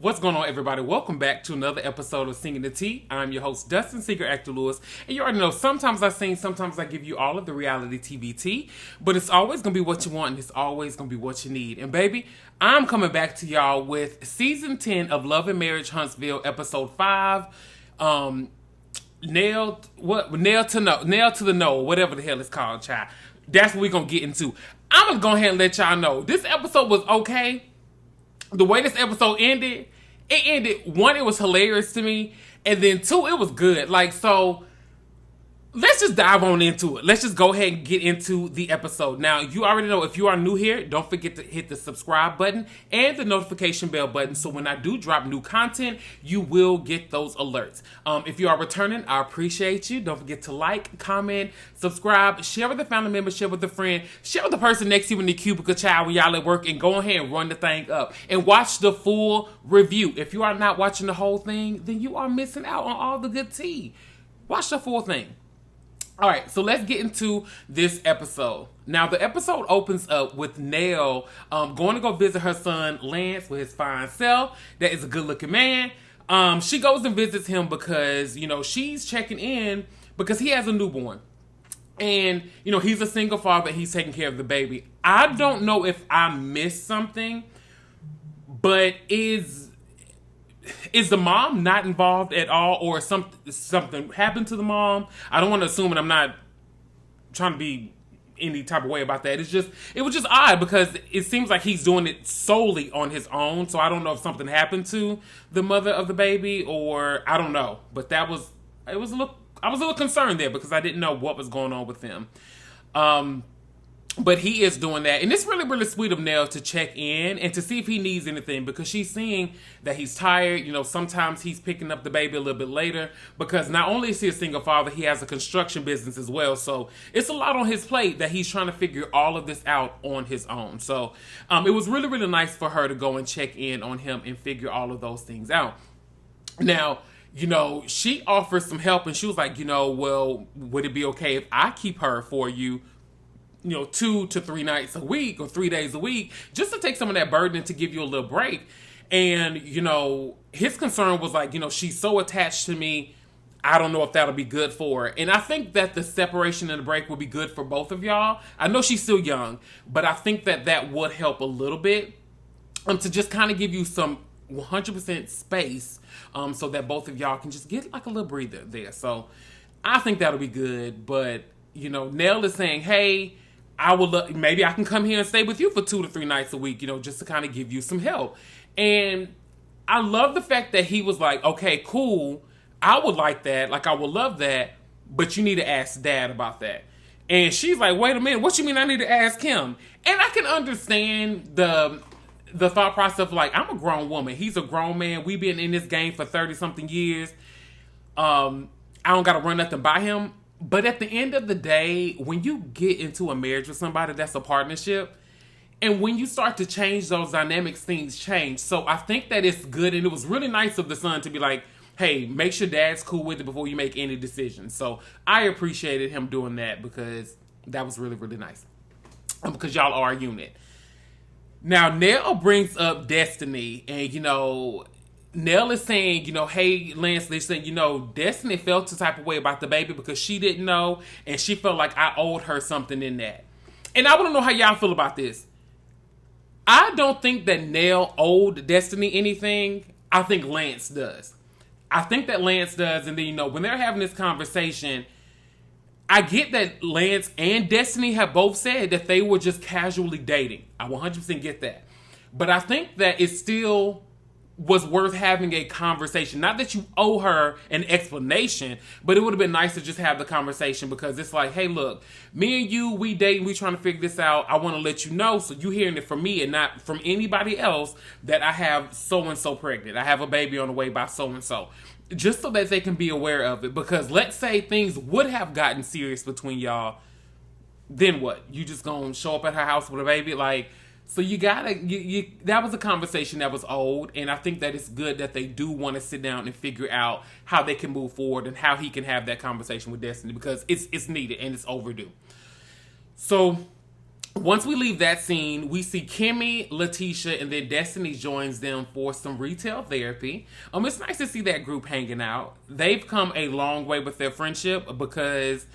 What's going on, everybody? Welcome back to another episode of Singing the Tea. I'm your host, Dustin Seeker Actor Lewis, and you already know sometimes I sing, sometimes I give you all of the reality TV tea, but it's always going to be what you want, and it's always going to be what you need. And baby, I'm coming back to y'all with Season 10 of Love and Marriage Huntsville, Episode 5, Nell to the No, whatever the hell it's called, child. That's what we're going to get into. I'm going to go ahead and let y'all know, this episode was okay. The way this episode ended, one, it was hilarious to me, and then two, it was good. So let's just dive on into it. Let's just go ahead and get into the episode. Now, you already know, if you are new here, don't forget to hit the subscribe button and the notification bell button, so when I do drop new content, you will get those alerts. If you are returning, I appreciate you. Don't forget to like, comment, subscribe, share with a family member, share with a friend, share with the person next to you in the cubicle, child, when y'all at work, and go ahead and run the thing up and watch the full review. If you are not watching the whole thing, then you are missing out on all the good tea. Watch the full thing. All right, so let's get into this episode. Now, the episode opens up with Nell going to go visit her son, Lance, with his fine self. That is a good-looking man. She goes and visits him because, she's checking in because he has a newborn. And, he's a single father. He's taking care of the baby. I don't know if I missed something, but is the mom not involved at all, or something happened to the mom? I don't want to assume, and I'm not trying to be any type of way about that. It was just odd because it seems like he's doing it solely on his own. So I don't know if something happened to the mother of the baby, or I don't know. But I was a little concerned there because I didn't know what was going on with him. But he is doing that. And it's really, really sweet of Nell to check in and to see if he needs anything, because she's seeing that he's tired. Sometimes he's picking up the baby a little bit later because not only is he a single father, he has a construction business as well. So it's a lot on his plate that he's trying to figure all of this out on his own. So it was really, really nice for her to go and check in on him and figure all of those things out. Now, she offers some help, and she was like, well, would it be okay if I keep her for you, 2 to 3 nights a week or 3 days a week, just to take some of that burden and to give you a little break. And, his concern was like, she's so attached to me, I don't know if that'll be good for her. And I think that the separation and the break would be good for both of y'all. I know she's still young, but I think that would help a little bit to just kind of give you some 100% space so that both of y'all can just get like a little breather there. So I think that'll be good. But, Nell is saying, hey, maybe I can come here and stay with you for 2 to 3 nights a week, just to kind of give you some help. And I love the fact that he was like, okay, cool, I would like that. Like, I would love that, but you need to ask Dad about that. And she's like, wait a minute, what you mean I need to ask him? And I can understand the thought process of, like, I'm a grown woman. He's a grown man. We've been in this game for 30-something years. I don't got to run nothing by him. But at the end of the day, when you get into a marriage with somebody, that's a partnership. And when you start to change those dynamics, things change. So I think that it's good. And it was really nice of the son to be like, hey, make sure Dad's cool with it before you make any decisions. So I appreciated him doing that because that was really, really nice. Because y'all are a unit. Now, Nell brings up Destiny. And, Nell is saying, hey, Lance, they're saying, Destiny felt the type of way about the baby because she didn't know, and she felt like I owed her something in that. And I want to know how y'all feel about this. I don't think that Nell owed Destiny anything. I think Lance does. I think that Lance does, and then, when they're having this conversation, I get that Lance and Destiny have both said that they were just casually dating. I 100% get that. But I think that it still was worth having a conversation. Not that you owe her an explanation, but it would have been nice to just have the conversation, because it's like, hey, look, me and you, we dating, we trying to figure this out. I want to let you know, so you hearing it from me and not from anybody else, that I have so-and-so pregnant. I have a baby on the way by so-and-so. Just so that they can be aware of it. Because let's say things would have gotten serious between y'all, then what? You just gonna show up at her house with a baby? So you gotta, that was a conversation that was old, and I think that it's good that they do want to sit down and figure out how they can move forward and how he can have that conversation with Destiny, because it's needed and it's overdue. So once we leave that scene, we see Kimmy, Latisha, and then Destiny joins them for some retail therapy. It's nice to see that group hanging out. They've come a long way with their friendship because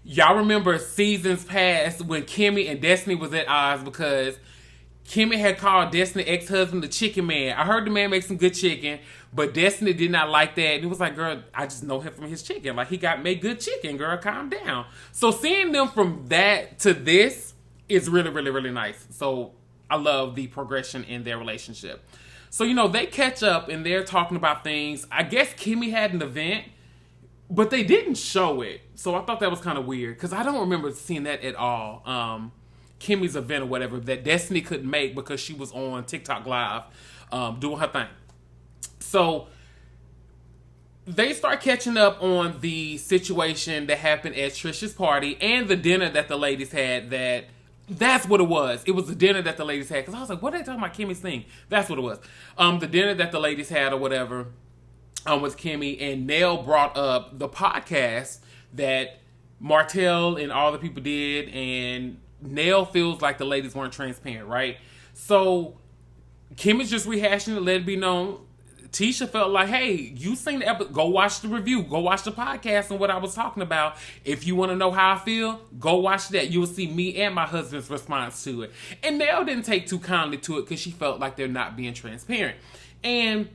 y'all remember seasons past when Kimmy and Destiny was at odds because Kimmy had called Destiny ex-husband the chicken man. I heard the man make some good chicken, but Destiny did not like that. And it was like, girl, I just know him from his chicken. Like, he made good chicken, girl, calm down. So seeing them from that to this is really, really, really nice. So I love the progression in their relationship. So, they catch up and they're talking about things. I guess Kimmy had an event, but they didn't show it. So I thought that was kind of weird because I don't remember seeing that at all. Kimmy's event or whatever that Destiny couldn't make because she was on TikTok Live doing her thing. So they start catching up on the situation that happened at Trisha's party and the dinner that the ladies had. That's what it was. It was the dinner that the ladies had. Because I was like, what are they talking about Kimmy's thing? That's what it was. The dinner that the ladies had or whatever was Kimmy. And Nell brought up the podcast that Martell and all the people did. And Nell feels like the ladies weren't transparent, right? So Kimmy's just rehashing it, let it be known. Tisha felt like, hey, you seen the episode, go watch the review, go watch the podcast and what I was talking about. If you want to know how I feel, go watch that. You will see me and my husband's response to it. And Nell didn't take too kindly to it because she felt like they're not being transparent. And,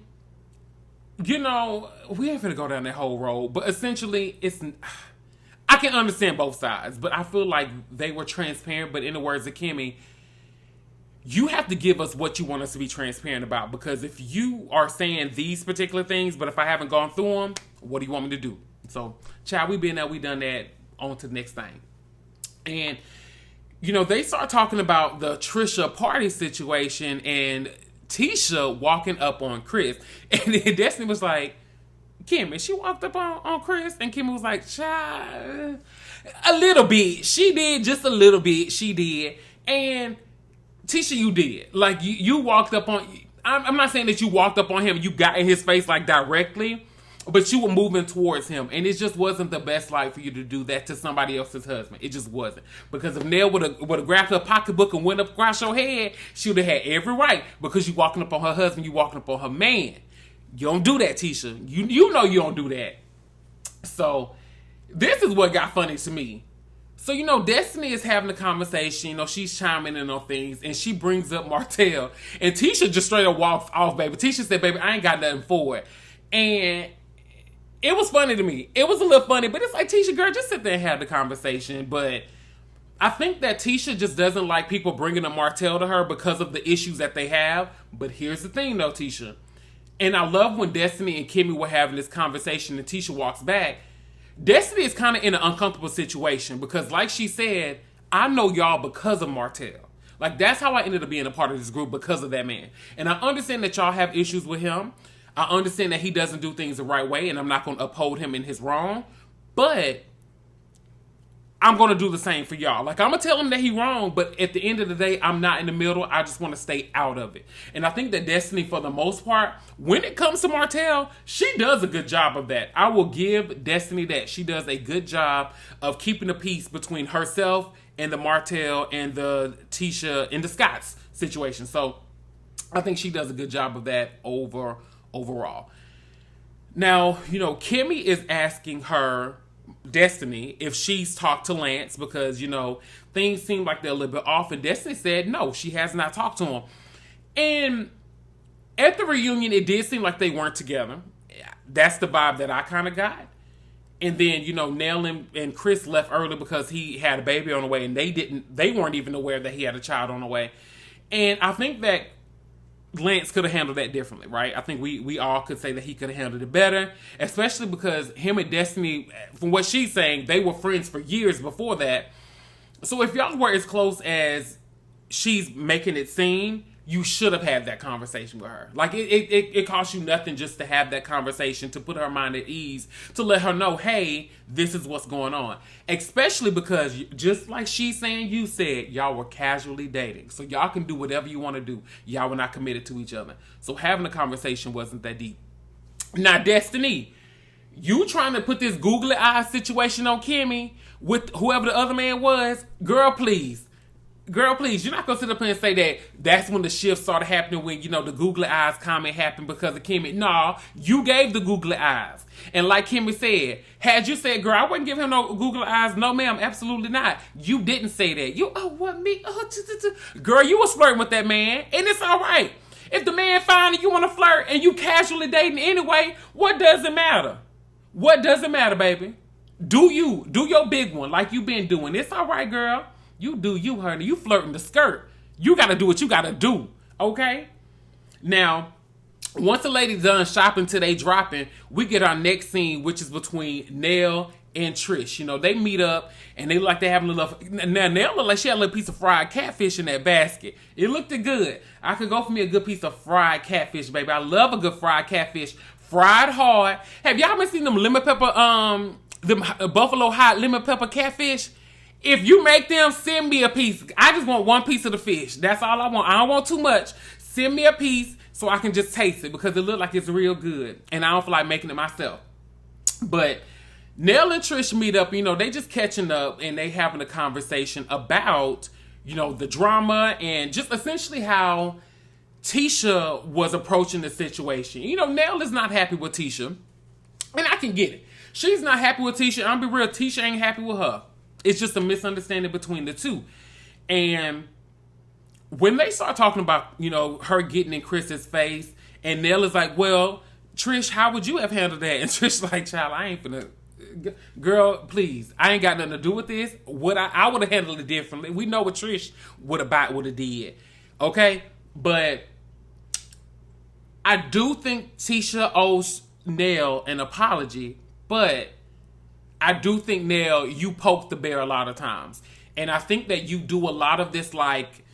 we ain't finna go down that whole road, but essentially, I can understand both sides, but I feel like they were transparent, but in the words of Kimmy, you have to give us what you want us to be transparent about, because if you are saying these particular things, but if I haven't gone through them, what do you want me to do? So, child, we been there, we done that, on to the next thing. And, they start talking about the Trisha party situation and Tisha walking up on Chris. And then Destiny was like, Kimmy, she walked up on Chris, and Kimmy was like, child, a little bit. She did, just a little bit, she did. And Tisha, you did. Like, you walked up on... I'm not saying that you walked up on him and you got in his face, like, directly, but you were moving towards him. And it just wasn't the best life for you to do that to somebody else's husband. It just wasn't. Because if Nell would have grabbed her pocketbook and went up across your head, she would have had every right. Because you walking up on her husband, you walking up on her man. You don't do that, Tisha. You know you don't do that. So, this is what got funny to me. So, Destiny is having a conversation. She's chiming in on things. And she brings up Martell. And Tisha just straight up walks off, baby. Tisha said, baby, I ain't got nothing for it. And it was funny to me. It was a little funny. But it's like, Tisha, girl, just sit there and have the conversation. But I think that Tisha just doesn't like people bringing up Martell to her because of the issues that they have. But here's the thing, though, Tisha. And I love when Destiny and Kimmy were having this conversation and Tisha walks back. Destiny is kind of in an uncomfortable situation because, like she said, I know y'all because of Martell. Like, that's how I ended up being a part of this group, because of that man. And I understand that y'all have issues with him. I understand that he doesn't do things the right way, and I'm not going to uphold him in his wrong. But I'm going to do the same for y'all. Like, I'm going to tell him that he's wrong, but at the end of the day, I'm not in the middle. I just want to stay out of it. And I think that Destiny, for the most part, when it comes to Martell, she does a good job of that. I will give Destiny that. She does a good job of keeping the peace between herself and the Martell and the Tisha and the Scotts situation. So I think she does a good job of that overall. Now, Kimmy is asking her, Destiny, if she's talked to Lance, because things seem like they're a little bit off, and Destiny said no, she has not talked to him. And at the reunion, it did seem like they weren't together. That's the vibe that I kind of got. And then Nell and Chris left early because he had a baby on the way, and they weren't even aware that he had a child on the way. And I think that Lance could have handled that differently, right? I think we all could say that he could have handled it better, especially because him and Destiny, from what she's saying, they were friends for years before that. So if y'all were as close as she's making it seem, you should have had that conversation with her. Like, it costs you nothing just to have that conversation, to put her mind at ease, to let her know, hey, this is what's going on. Especially because, just like she's saying, you said, y'all were casually dating. So y'all can do whatever you want to do. Y'all were not committed to each other. So having a conversation wasn't that deep. Now, Destiny, you trying to put this googly eye situation on Kimmy with whoever the other man was, girl, please. Girl, please, you're not gonna sit up here and say that that's when the shift started happening when, the googly eyes comment happened because of Kimmy. No, you gave the googly eyes. And like Kimmy said, had you said, girl, I wouldn't give him no googly eyes. No, ma'am, absolutely not. You didn't say that. What, me? Girl, you was flirting with that man, and it's all right. If the man finds you want to flirt and you casually dating anyway, what does it matter? What does it matter, baby? Do your big one like you been doing. It's all right, girl. You do you, honey. You flirting the skirt. You got to do what you got to do, okay? Now, once the lady's done shopping till they dropping, we get our next scene, which is between Nell and Trish. They meet up, and they like they having a little... Now, Nell looked like she had a little piece of fried catfish in that basket. It looked good. I could go for me a good piece of fried catfish, baby. I love a good fried catfish. Fried hard. Have y'all been seeing them lemon pepper, them buffalo hot lemon pepper catfish? If you make them, send me a piece. I just want one piece of the fish. That's all I want. I don't want too much. Send me a piece so I can just taste it because it looks like it's real good. And I don't feel like making it myself. But Nell and Trish meet up. They just catching up and they having a conversation about, the drama and just essentially how Tisha was approaching the situation. Nell is not happy with Tisha. And I can get it. She's not happy with Tisha. I'm be real. Tisha ain't happy with her. It's just a misunderstanding between the two. And when they start talking about, her getting in Chris's face, and Nell is like, well, Trish, how would you have handled that? And Trish like, child, I ain't finna... Girl, please. I ain't got nothing to do with this. I would have handled it differently. We know what Trish would have did. Okay? But I do think Tisha owes Nell an apology, but I do think, Nell, you poke the bear a lot of times. And I think that you do a lot of this, like,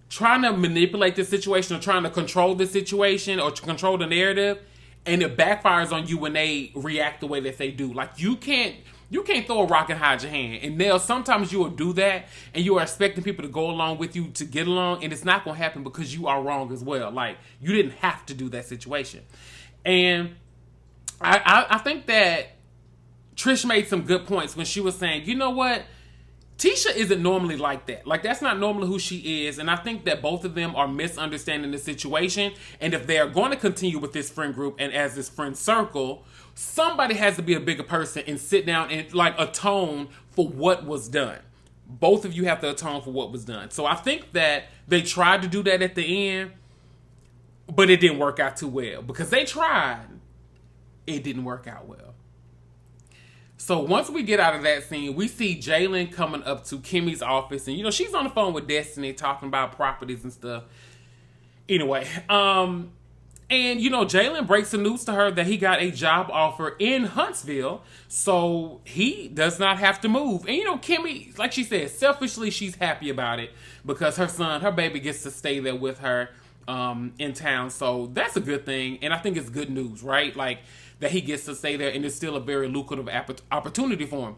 trying to manipulate the situation or trying to control the situation or to control the narrative. And it backfires on you when they react the way that they do. Like, you can't throw a rock and hide your hand. And, Nell, sometimes you will do that. And you are expecting people to go along with you to get along. And it's not going to happen because you are wrong as well. Like, you didn't have to do that situation. And I think that Trish made some good points when she was saying, you know what? Tisha isn't normally like that. Like, that's not normally who she is. And I think that both of them are misunderstanding the situation. And if they are going to continue with this friend group and as this friend circle, somebody has to be a bigger person and sit down and, like, atone for what was done. Both of you have to atone for what was done. So I think that they tried to do that at the end, but it didn't work out too well. Because they tried, it didn't work out well. So once we get out of that scene, we see Jaylen coming up to Kimmy's office. And, she's on the phone with Destiny talking about properties and stuff. Anyway, and, Jaylen breaks the news to her that he got a job offer in Huntsville. So he does not have to move. And, Kimmy, like she said, selfishly, she's happy about it. Because her baby gets to stay there with her in town. So that's a good thing. And I think it's good news, right? Like, that he gets to stay there, and it's still a very lucrative opportunity for him.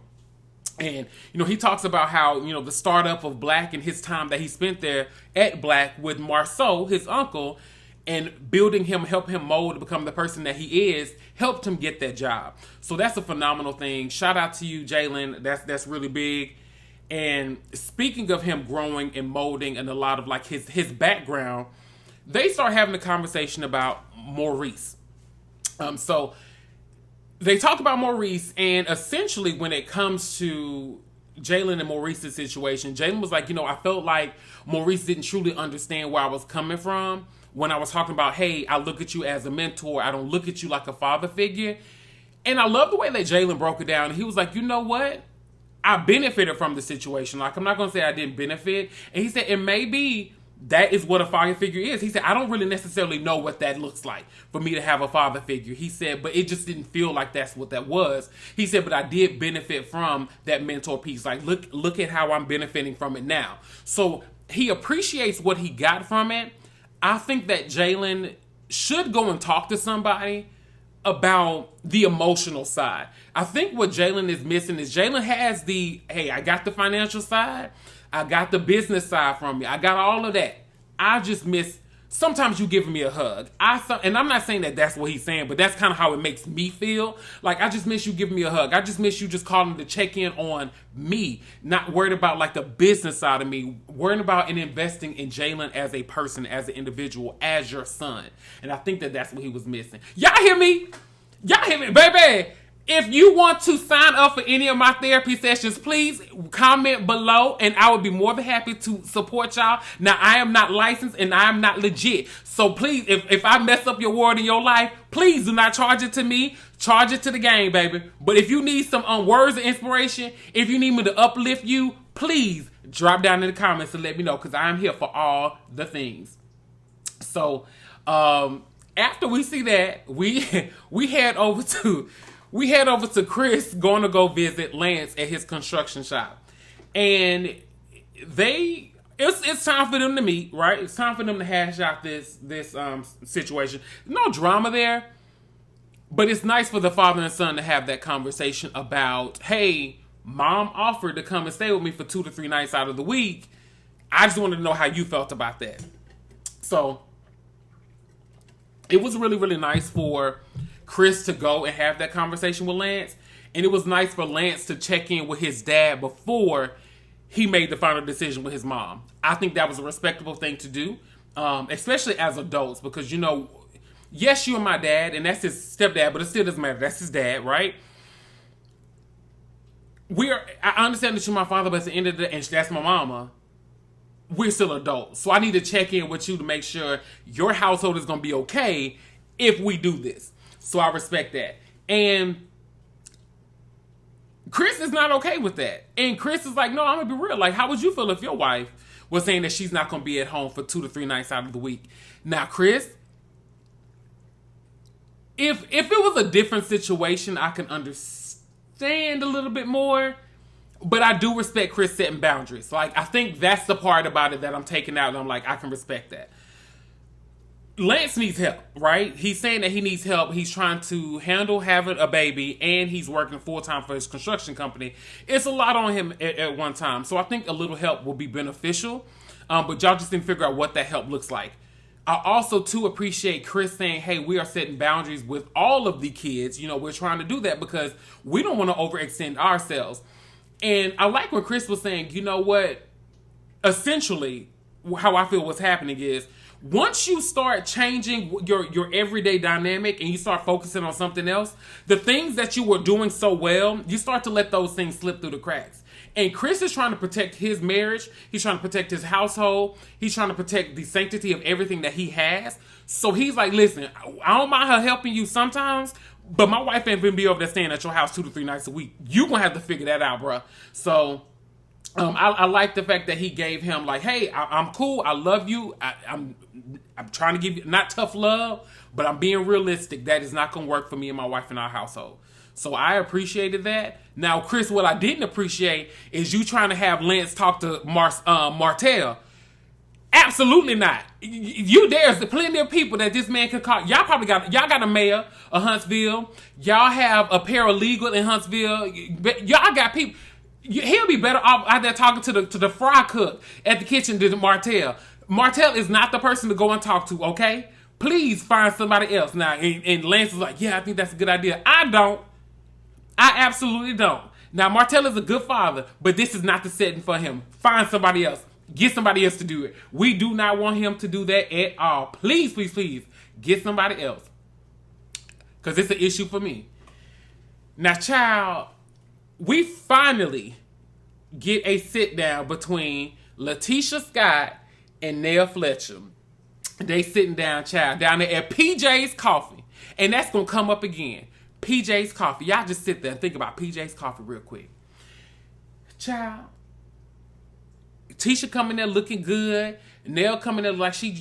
And, he talks about how, the startup of Black and his time that he spent there at Black with Marceau, his uncle, and help him mold to become the person that he is, helped him get that job. So that's a phenomenal thing. Shout out to you, Jaylen. That's really big. And speaking of him growing and molding and a lot of, like, his background, they start having a conversation about Maurice. So they talk about Maurice, and essentially when it comes to Jaylen and Maurice's situation, Jaylen was like, I felt like Maurice didn't truly understand where I was coming from when I was talking about, hey, I look at you as a mentor. I don't look at you like a father figure. And I love the way that Jaylen broke it down. He was like, you know what? I benefited from the situation. Like, I'm not going to say I didn't benefit. And he said, it may be that is what a father figure is. He said, I don't really necessarily know what that looks like for me to have a father figure. He said, but it just didn't feel like that's what that was. He said, but I did benefit from that mentor piece. Like, look at how I'm benefiting from it now. So he appreciates what he got from it. I think that Jaylen should go and talk to somebody about the emotional side. I think what Jaylen is missing is Jaylen has hey, I got the financial side. I got the business side from you. I got all of that. I just miss sometimes you giving me a hug. And I'm not saying that that's what he's saying, but that's kind of how it makes me feel. Like, I just miss you giving me a hug. I just miss you just calling to check in on me, not worried about like the business side of me, worrying about and investing in Jaylen as a person, as an individual, as your son. And I think that that's what he was missing. Y'all hear me? Y'all hear me, baby? If you want to sign up for any of my therapy sessions, please comment below and I would be more than happy to support y'all. Now, I am not licensed and I am not legit. So please, if I mess up your word in your life, please do not charge it to me. Charge it to the game, baby. But if you need some words of inspiration, if you need me to uplift you, please drop down in the comments and let me know, because I am here for all the things. So, after we see that, we head over to Chris going to go visit Lance at his construction shop. And it's time for them to meet, right? It's time for them to hash out this situation. No drama there, but it's nice for the father and son to have that conversation about, hey, mom offered to come and stay with me for 2 to 3 nights out of the week. I just wanted to know how you felt about that. So it was really, really nice for Chris to go and have that conversation with Lance. And it was nice for Lance to check in with his dad before he made the final decision with his mom. I think that was a respectable thing to do, especially as adults, because, you know, yes, you and my dad, and that's his stepdad, but it still doesn't matter. That's his dad, right? I understand that you're my father, but at the end of the day, and that's my mama, we're still adults. So I need to check in with you to make sure your household is going to be okay if we do this. So I respect that. And Chris is not okay with that. And Chris is like, no, I'm going to be real. Like, how would you feel if your wife was saying that she's not going to be at home for 2 to 3 nights out of the week? Now, Chris, if it was a different situation, I can understand a little bit more. But I do respect Chris setting boundaries. Like, I think that's the part about it that I'm taking out. And I'm like, I can respect that. Lance needs help, right? He's saying that he needs help. He's trying to handle having a baby, and he's working full-time for his construction company. It's a lot on him at one time. So I think a little help will be beneficial. But y'all just didn't figure out what that help looks like. I also, too, appreciate Chris saying, hey, we are setting boundaries with all of the kids. You know, we're trying to do that because we don't want to overextend ourselves. And I like what Chris was saying, you know what? Essentially, how I feel what's happening is, once you start changing your everyday dynamic and you start focusing on something else, the things that you were doing so well, you start to let those things slip through the cracks. And Chris is trying to protect his marriage. He's trying to protect his household. He's trying to protect the sanctity of everything that he has. So he's like, listen, I don't mind her helping you sometimes, but my wife ain't gonna be over there staying at your house 2 to 3 nights a week. You gonna have to figure that out, bruh. So I like the fact that he gave him like, hey, I'm cool. I love you. I'm trying to give you not tough love, but I'm being realistic. That is not going to work for me and my wife in our household. So I appreciated that. Now, Chris, what I didn't appreciate is you trying to have Lance talk to Martell. Absolutely not. There's plenty of people that this man could call. Y'all got a mayor of Huntsville. Y'all have a paralegal in Huntsville. Y'all got people. He'll be better off out there talking to the fry cook at the kitchen than Martell. Martell is not the person to go and talk to, okay? Please find somebody else. Now, and Lance is like, yeah, I think that's a good idea. I don't. I absolutely don't. Now, Martell is a good father, but this is not the setting for him. Find somebody else. Get somebody else to do it. We do not want him to do that at all. Please, please, please, get somebody else. Because it's an issue for me. Now, child, we finally get a sit down between latishascott and Nell Fletcher. They sitting down, child, down there at PJ's Coffee. And that's going to come up again. PJ's Coffee. Y'all just sit there and think about PJ's Coffee real quick. Child, Tisha coming there looking good. Nell coming there like she,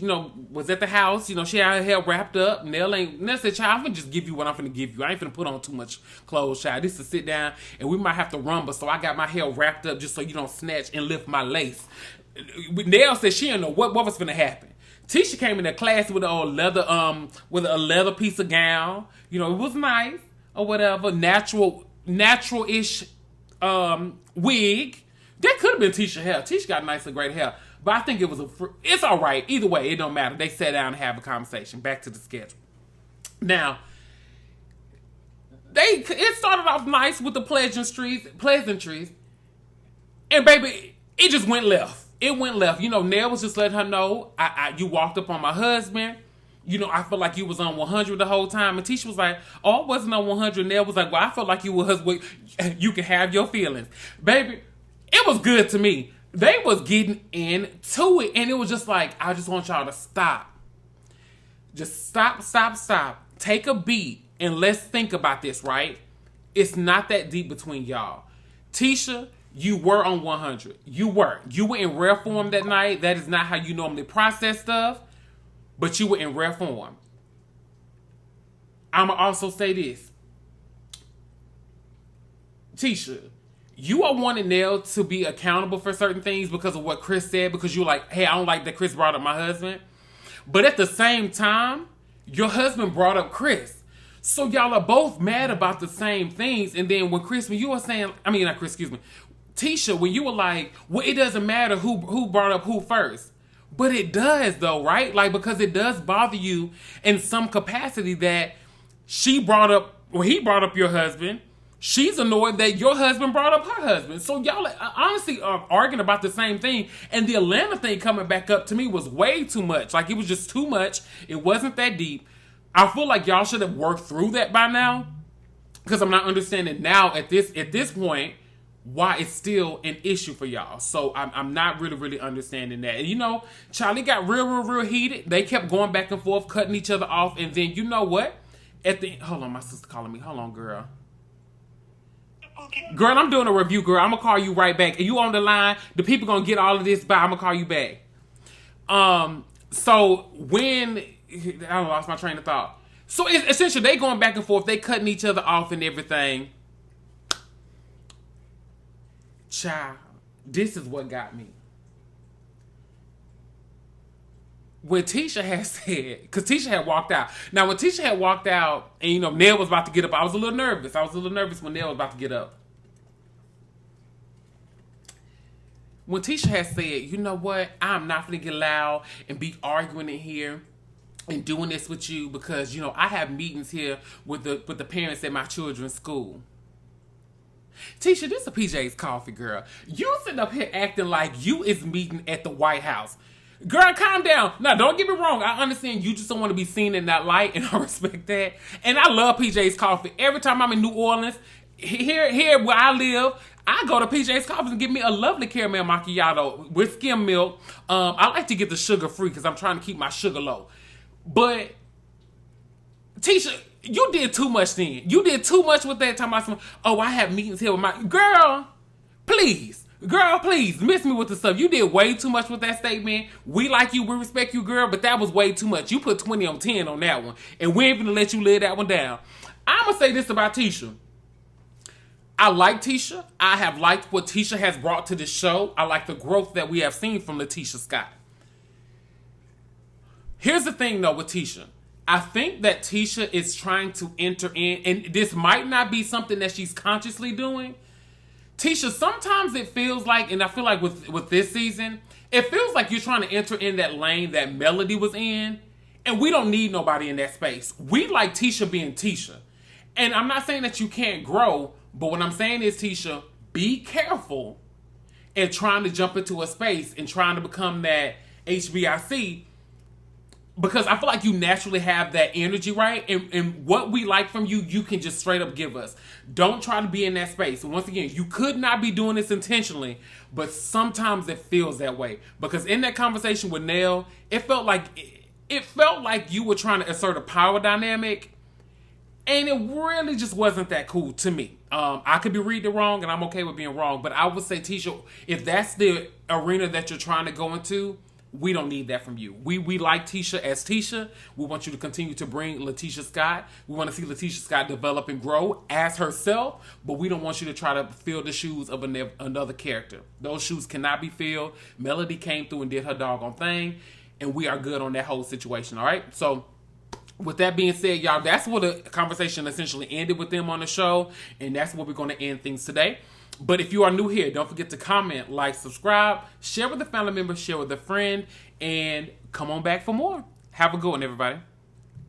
was at the house. She had her hair wrapped up. Nell said, child, I'm finna just give you what I'm finna give you. I ain't finna put on too much clothes, child. This is to sit down and we might have to rumble. So I got my hair wrapped up just so you don't snatch and lift my lace. Nell said she didn't know what was finna happen. Tisha came in there classy with a leather piece of gown. It was nice or whatever. Natural-ish wig. That could have been Tisha's hair. Tisha got nice and great hair. But I think it was it's all right. Either way, it don't matter. They sat down and have a conversation. Back to the schedule. Now, it started off nice with the pleasantries. And baby, it just went left. It went left. You know, Nell was just letting her know, you walked up on my husband. You know, I felt like you was on 100 the whole time. And Tisha was like, oh, I wasn't on 100. Nell was like, well, I felt like you was. You can have your feelings. Baby, it was good to me. They was getting into it. And it was just like, I just want y'all to stop. Just stop. Take a beat and let's think about this, right? It's not that deep between y'all. Tisha, you were on 100. You were in rare form that night. That is not how you normally process stuff. But you were in rare form. I'ma also say this. Tisha, you are wanting Nell to be accountable for certain things because of what Chris said. Because you're like, hey, I don't like that Chris brought up my husband. But at the same time, your husband brought up Chris. So y'all are both mad about the same things. And then when you were saying, Tisha, when you were like, well, it doesn't matter who brought up who first. But it does though, right? Like, because it does bother you in some capacity that he brought up your husband. She's annoyed that your husband brought up her husband. So y'all honestly are arguing about the same thing. And the Atlanta thing coming back up to me was way too much. Like, it was just too much. It wasn't that deep. I feel like y'all should have worked through that by now. Because I'm not understanding now at this point why it's still an issue for y'all. So I'm not really understanding that. And you know, Charlie got real heated. They kept going back and forth, cutting each other off. And then you know what? Hold on, my sister calling me. Hold on, girl. Okay. Girl, I'm doing a review, girl. I'm gonna call you right back. And you on the line. The people gonna get all of this by. I'm gonna call you back. So when I lost my train of thought. So it's essentially they going back and forth. They cutting each other off and everything. Child, this is what got me. When Tisha had said, because Tisha had walked out. Now, when Tisha had walked out, and you know, Nell was about to get up, I was a little nervous. When Nell was about to get up. When Tisha had said, you know what, I'm not going to get loud and be arguing in here and doing this with you because, you know, I have meetings here with the parents at my children's school. Tisha, this is a PJ's coffee, girl. You sitting up here acting like you is meeting at the White House. Girl, calm down. Now, don't get me wrong. I understand you just don't want to be seen in that light, and I respect that. And I love PJ's coffee. Every time I'm in New Orleans, here where I live, I go to PJ's Coffee and get me a lovely caramel macchiato with skim milk. I like to get the sugar free because I'm trying to keep my sugar low. But, Tisha, you did too much then. You did too much with that. Talking about I have meetings here with my... Girl, please, miss me with the stuff. You did way too much with that statement. We like you, we respect you, girl, but that was way too much. You put 20 on 10 on that one. And we ain't gonna let you lay that one down. I'm gonna say this about Tisha. I like Tisha. I have liked what Tisha has brought to the show. I like the growth that we have seen from latishascott. Here's the thing, though, with Tisha. I think that Tisha is trying to enter in, and this might not be something that she's consciously doing. Tisha, sometimes it feels like, and I feel like with this season, it feels like you're trying to enter in that lane that Melody was in, and we don't need nobody in that space. We like Tisha being Tisha. And I'm not saying that you can't grow, but what I'm saying is, Tisha, be careful in trying to jump into a space and trying to become that HBIC, because I feel like you naturally have that energy, right? And what we like from you, you can just straight up give us. Don't try to be in that space. And once again, you could not be doing this intentionally, but sometimes it feels that way. Because in that conversation with Nell, it felt like you were trying to assert a power dynamic, and it really just wasn't that cool to me. I could be reading it wrong, and I'm okay with being wrong, but I would say, Tisha, if that's the arena that you're trying to go into, we don't need that from you. We like Tisha as Tisha. We want you to continue to bring latishascott. We want to see latishascott develop and grow as herself, but we don't want you to try to fill the shoes of another character. Those shoes cannot be filled. Melody came through and did her doggone thing, and we are good on that whole situation, all right? So, with that being said, y'all, that's what the conversation essentially ended with them on the show, and that's where we're going to end things today. But if you are new here, don't forget to comment, like, subscribe, share with a family member, share with a friend, and come on back for more. Have a good one, everybody.